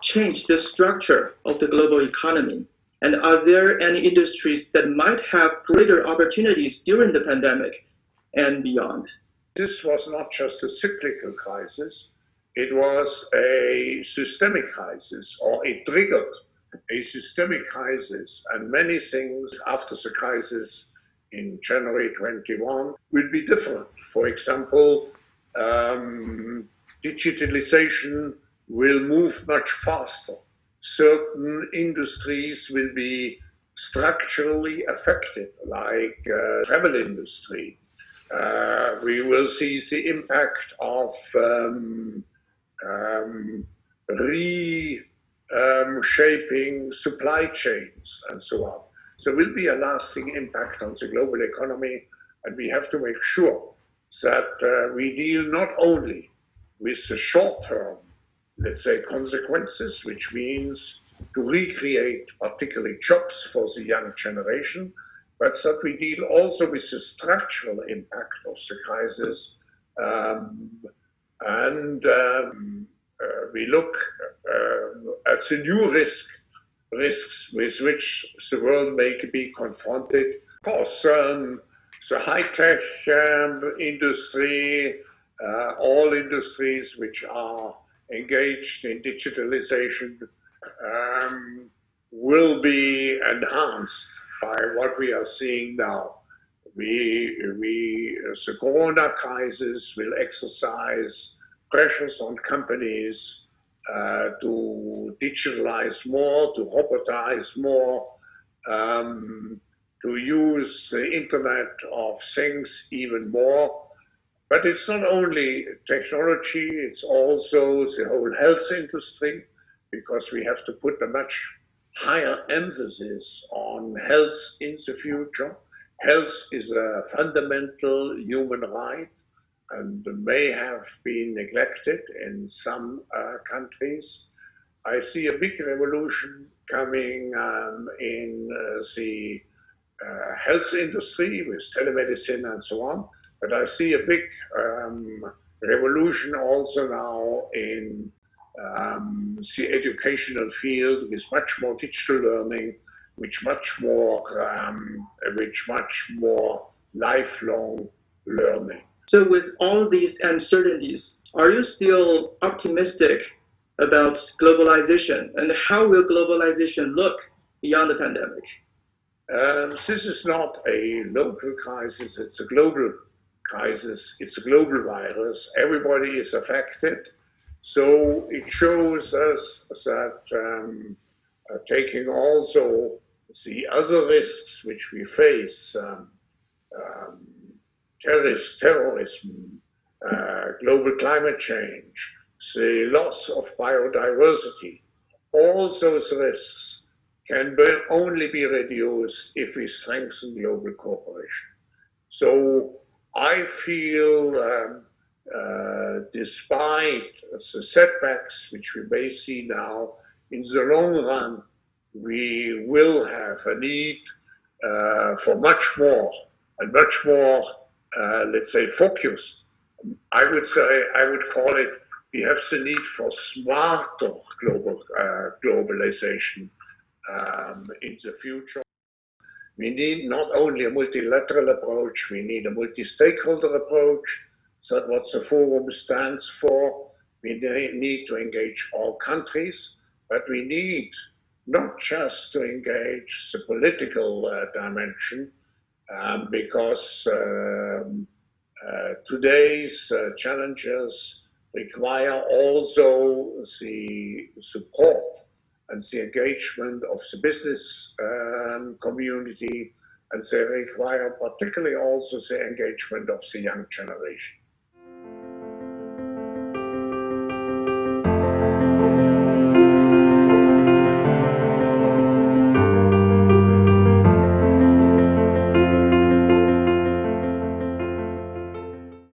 change the structure of the global economy? And are there any industries that might have greater opportunities during the pandemic and beyond? This was not just a cyclical crisis, it was a systemic crisis, or it triggered a systemic crisis, and many things after the crisis in January 21 will be different. For example, digitalization will move much faster. Certain industries will be structurally affected, like travel industry. We will see the impact of reshaping supply chains and so on. So there will be a lasting impact on the global economy, and we have to make sure that we deal not only with the short-term, let's say, consequences, which means to recreate particularly jobs for the young generation, but that we deal also with the structural impact of the crisis, and we look at the new risks with which the world may be confronted. Of course, the high-tech industry, all industries which are engaged in digitalization will be enhanced by what we are seeing now. The Corona crisis will exercise pressures on companies to digitalize more, to robotize more, to use the Internet of Things even more. But it's not only technology, it's also the whole health industry, because we have to put a much higher emphasis on health in the future. Health is a fundamental human right and may have been neglected in some countries. I see a big revolution coming in the health industry with telemedicine and so on, but I see a big revolution also now in the educational field with much more digital learning, which much more lifelong learning. So with all these uncertainties, are you still optimistic about globalization, and how will globalization look beyond the pandemic? This is not a local crisis, it's a global crisis, it's a global virus, everybody is affected. So it shows us that taking also the other risks which we face, terrorism, global climate change, the loss of biodiversity, all those risks can only be reduced if we strengthen global cooperation. So I feel despite the setbacks which we may see now, in the long run, we will have a need for much more and much more, let's say, focused. I would call it, we have the need for smarter globalization in the future. We need not only a multilateral approach, we need a multi-stakeholder approach. That's what the forum stands for. We need to engage all countries, but we need not just to engage the political dimension, because today's challenges require also the support and the engagement of the business community, and they require particularly also the engagement of the young generation.